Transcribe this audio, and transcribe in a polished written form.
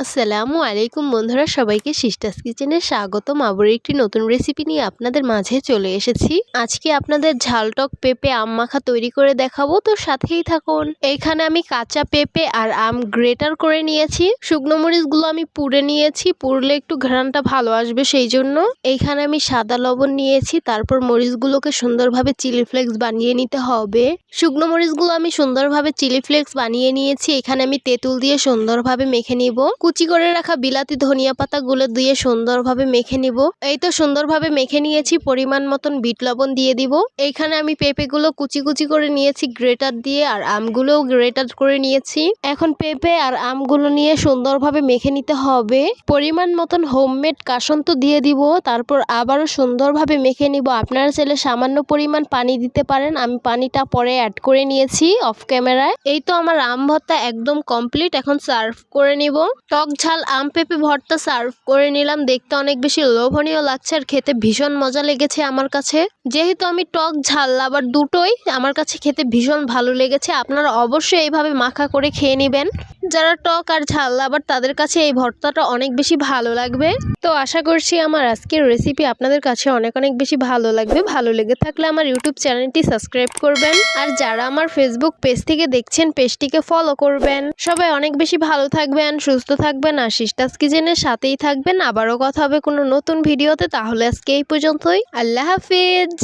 আসসালামু আলাইকুম বন্ধুরা, সবাইকে সিস্টার্স কিচেনে স্বাগতম। আবার একটি নতুন রেসিপি নিয়ে আপনাদের মাঝে চলে এসেছি। আজকে আপনাদের ঝালটক পেঁপে আম মাখা তৈরি করে দেখাবো, তো সাথেই থাকুন। এইখানে আমি কাঁচা পেঁপে আর আম গ্রেটার করে নিয়েছি। শুকনো মরিচগুলো আমি পুড়ে নিয়েছি, পুড়লে একটু ঘ্রাণটা ভালো আসবে সেই জন্য। এইখানে আমি সাদা লবণ নিয়েছি, তারপর মরিচগুলোকে সুন্দরভাবে চিলি ফ্লেক্স বানিয়ে নিতে হবে। শুকনো মরিচগুলো আমি সুন্দরভাবে চিলি ফ্লেক্স বানিয়ে নিয়েছি। এখানে আমি তেঁতুল দিয়ে সুন্দরভাবে মেখে নিব। কুচি করে রাখা বিলাতি ধনিয়া পাতাগুলো দিয়ে সুন্দরভাবে মেখে নিব। এই তো সুন্দরভাবে মেখে নিয়েছি। পরিমাণ মতন বিট লবণ দিয়ে দিব। এইখানে আমি পেঁপেগুলো কুচি কুচি করে নিয়েছি গ্রেটার দিয়ে, আর আমগুলোও গ্রেটার করে নিয়েছি। এখন পেঁপে আর আমগুলো নিয়ে সুন্দরভাবে মেখে নিতে হবে। পরিমাণ মতন হোমমেড কাসন্ত দিয়ে দিব, তারপর আবারও সুন্দরভাবে মেখে নিব। আপনারা চাইলে সামান্য পরিমাণ পানি দিতে পারেন, আমি পানিটা পরে অ্যাড করে নিয়েছি অফ ক্যামেরায়। এই তো আমার আম ভর্তা একদম কমপ্লিট। এখন সার্ভ করে নিব। টক ঝাল আম পেঁপে ভর্তা সার্ভ করে নিলাম। দেখতে অনেক বেশি লোভনীয় লাগছে আর খেতে ভীষণ মজা লেগেছে আমার কাছে। যেহেতু আমি টক ঝাল আবার দুটোই, আমার কাছে খেতে ভীষণ ভালো লেগেছে। আপনারা অবশ্যই এইভাবে মাখা করে খেয়ে নেবেন। যারা টক আর ঝাল আবার তাদের কাছে এই ভর্তাটা অনেক বেশি ভালো লাগবে। তো আশা করছি আমার আজকের রেসিপি আপনাদের কাছে অনেক অনেক বেশি ভালো লাগবে। ভালো লেগে থাকলে আমার ইউটিউব চ্যানেলটি সাবস্ক্রাইব করবেন, আর যারা আমার ফেসবুক পেজ থেকে দেখছেন পেজটিকে ফলো করবেন। সবাই অনেক বেশি ভালো থাকবেন, সুস্থ থাকবেন, আর সিস্টার্স কিচেনের সাথেই থাকবেন। আবারও কথা হবে কোনো নতুন ভিডিওতে। তাহলে আজকে এই পর্যন্তই। আল্লাহ হাফিজ।